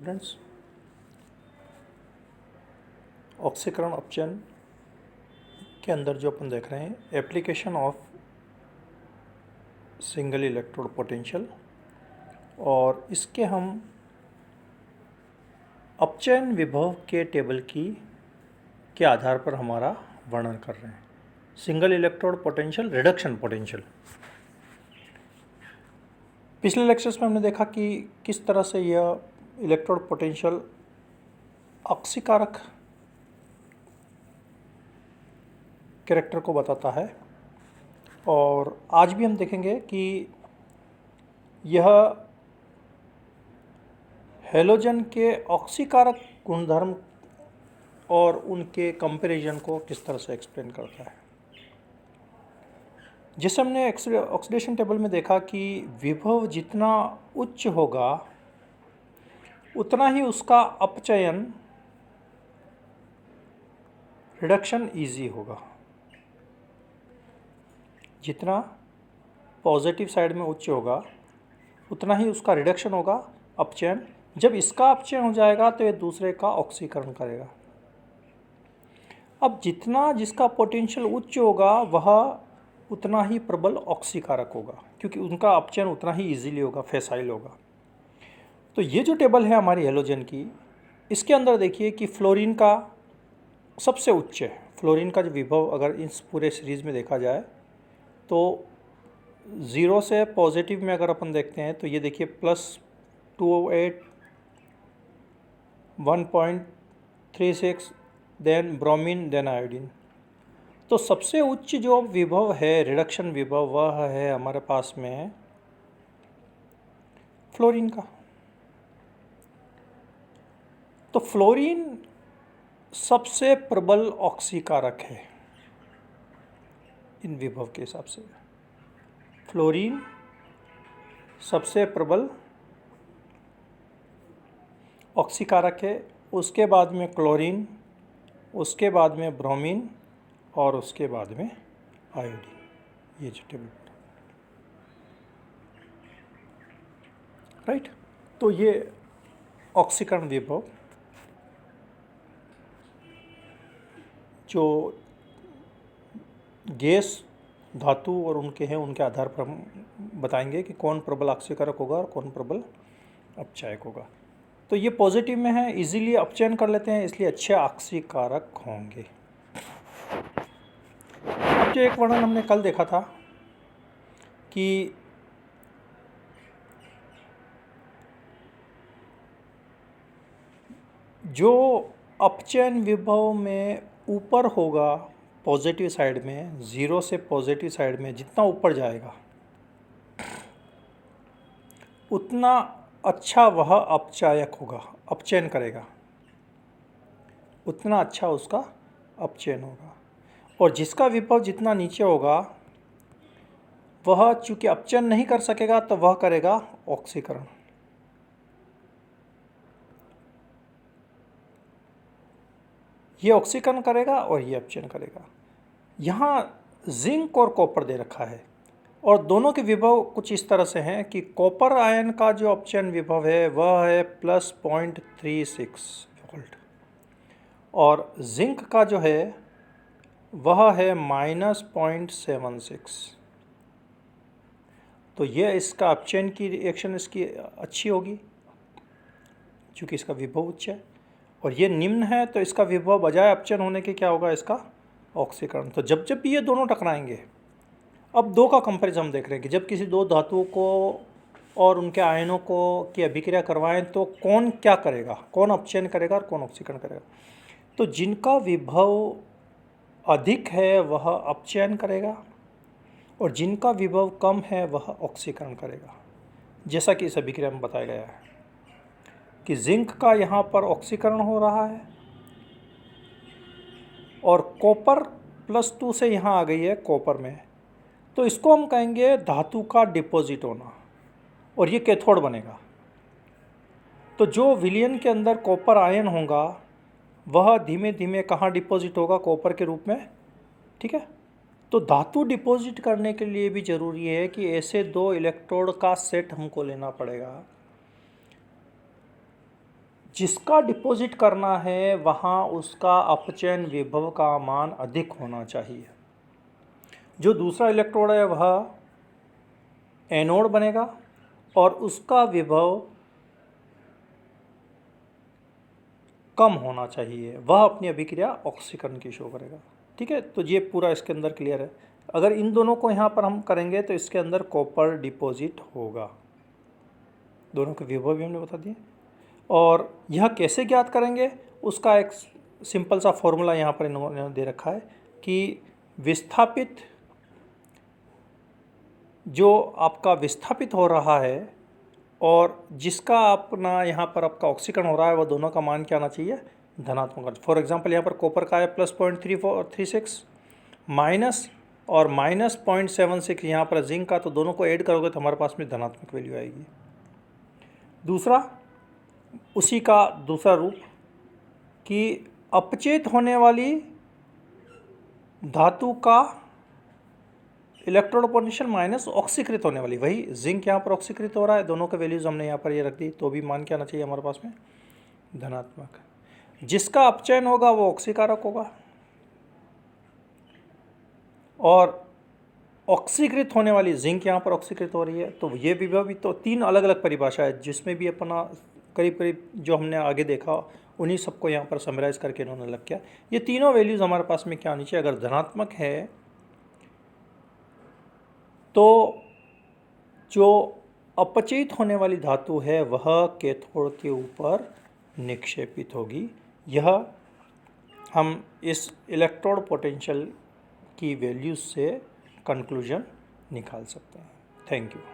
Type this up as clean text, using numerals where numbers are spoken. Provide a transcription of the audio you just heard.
Students, ऑक्सीकरण अपचयन के अंदर जो अपन देख रहे हैं application of single electrode potential, और इसके हम अपचयन विभव के टेबल के आधार पर हमारा वर्णन कर रहे हैं। Single electrode potential, reduction potential. पिछले लेक्चर्स में हमने देखा कि किस तरह से यह इलेक्ट्रोड पोटेंशियल ऑक्सीकारक कैरेक्टर को बताता है, और आज भी हम देखेंगे कि यह हैलोजन के ऑक्सीकारक गुणधर्म और उनके कंपैरिजन को किस तरह से एक्सप्लेन करता है। जैसे हमने ऑक्सीडेशन टेबल में देखा कि विभव जितना उच्च होगा उतना ही उसका अपचयन रिडक्शन इजी होगा। जितना पॉजिटिव साइड में उच्च होगा उतना ही उसका रिडक्शन होगा, अपचयन। जब इसका अपचयन हो जाएगा तो ये दूसरे का ऑक्सीकरण करेगा। अब जितना जिसका पोटेंशियल उच्च होगा वह उतना ही प्रबल ऑक्सीकारक होगा, क्योंकि उनका अपचयन उतना ही इजीली होगा, फैसाइल होगा। तो ये जो टेबल है हमारी हैलोजन की, इसके अंदर देखिए कि फ्लोरीन का सबसे उच्च है। फ्लोरीन का जो विभव अगर इस पूरे सीरीज में देखा जाए तो 0 से पॉजिटिव में अगर अपन देखते हैं तो ये देखिए +208, 1.36, देन ब्रोमीन, देन आयोडीन। तो सबसे उच्च जो विभव है, रिडक्शन विभव, वह है हमारे पास में फ्लोरीन का। तो फ्लोरीन सबसे प्रबल ऑक्सीकारक है इन विभव के हिसाब से। फ्लोरीन सबसे प्रबल ऑक्सीकारक है, उसके बाद में क्लोरीन, उसके बाद में ब्रोमीन और उसके बाद में आयोडीन। ये जो टेबल राइट। तो ये ऑक्सीकरण विभव जो गैस, धातु और उनके हैं, उनके आधार पर हम बताएंगे कि कौन प्रबल ऑक्सीकारक होगा और कौन प्रबल अपचायक होगा। तो ये पॉजिटिव में है, इजीली अपचयन कर लेते हैं, इसलिए अच्छे ऑक्सीकारक होंगे। अब जो एक वर्णन हमने कल देखा था कि जो अपचयन विभव में ऊपर होगा पॉजिटिव साइड में, 0 से पॉजिटिव साइड में जितना ऊपर जाएगा उतना अच्छा वह अपचायक होगा, अपचयन करेगा, उतना अच्छा उसका अपचयन होगा। और जिसका विभव जितना नीचे होगा वह चूंकि अपचयन नहीं कर सकेगा तो वह करेगा ऑक्सीकरण। ये ऑक्सीकरण करेगा और ये अपचयन करेगा। यहाँ जिंक और कॉपर दे रखा है, और दोनों के विभव कुछ इस तरह से हैं कि कॉपर आयन का जो अपचयन विभव है वह है +0.36 वोल्ट, और जिंक का जो है वह है -0.76। तो यह इसका अपचयन की रिएक्शन इसकी अच्छी होगी क्योंकि इसका विभव उच्च है, और ये निम्न है तो इसका विभव बजाय अपचयन होने के क्या होगा, इसका ऑक्सीकरण। तो जब जब भी ये दोनों टकराएंगे, अब दो का कंपैरिजन हम देख रहे हैं कि जब किसी दो धातुओं को और उनके आयनों को की अभिक्रिया करवाएं तो कौन क्या करेगा, कौन अपचयन करेगा और कौन ऑक्सीकरण करेगा। तो जिनका विभव अधिक है वह अपचयन करेगा और जिनका विभव कम है वह ऑक्सीकरण करेगा, जैसा कि इस अभिक्रिया में बताया गया है कि जिंक का यहाँ पर ऑक्सीकरण हो रहा है और कॉपर +2 से यहाँ आ गई है कॉपर में, तो इसको हम कहेंगे धातु का डिपॉजिट होना, और ये कैथोड बनेगा। तो जो विलयन के अंदर कॉपर आयन होगा वह धीमे धीमे कहाँ डिपॉजिट होगा, कॉपर के रूप में। ठीक है। तो धातु डिपॉजिट करने के लिए भी जरूरी है कि ऐसे दो इलेक्ट्रोड का सेट हमको लेना पड़ेगा जिसका डिपॉजिट करना है वहाँ उसका अपचयन विभव का मान अधिक होना चाहिए। जो दूसरा इलेक्ट्रोड है वह एनोड बनेगा और उसका विभव कम होना चाहिए, वह अपनी अभिक्रिया ऑक्सीकरण की शो करेगा। ठीक है, तो ये पूरा इसके अंदर क्लियर है। अगर इन दोनों को यहाँ पर हम करेंगे तो इसके अंदर कॉपर डिपॉजिट होगा। दोनों के विभव भी हमने बता दिए। और यह कैसे ज्ञात करेंगे उसका एक सिंपल सा फॉर्मूला यहाँ पर इन्होंने दे रखा है कि विस्थापित, जो आपका विस्थापित हो रहा है और जिसका अपना यहाँ पर आपका ऑक्सीकरण हो रहा है, वह दोनों का मान क्या आना चाहिए, धनात्मक। फॉर एग्जांपल यहाँ पर कॉपर का है +0.36 माइनस और -0.76 यहाँ पर जिंक का, तो दोनों को ऐड करोगे तो हमारे पास में धनात्मक वैल्यू आएगी। दूसरा, उसी का दूसरा रूप कि अपचेत होने वाली धातु का इलेक्ट्रोड पोटेंशियल माइनस ऑक्सीकृत होने वाली, वही जिंक यहाँ पर ऑक्सीकृत हो रहा है, दोनों के वैल्यूज हमने यहाँ पर ये रख दी, तो भी मान क्या आना चाहिए हमारे पास में, धनात्मक। जिसका अपचयन होगा वो ऑक्सीकारक होगा और ऑक्सीकृत होने वाली जिंक यहाँ पर ऑक्सीकृत हो रही है, तो ये विभव भी तो तीन अलग अलग परिभाषा है जिसमें भी अपना करीब करीब जो हमने आगे देखा उन्हीं सबको यहाँ पर समराइज करके इन्होंने लग किया। ये तीनों वैल्यूज हमारे पास में क्या आनी चाहिए, अगर धनात्मक है तो जो अपचयित होने वाली धातु है वह कैथोड के ऊपर निक्षेपित होगी। यह हम इस इलेक्ट्रोड पोटेंशियल की वैल्यूज से कंक्लूजन निकाल सकते हैं। Thank you.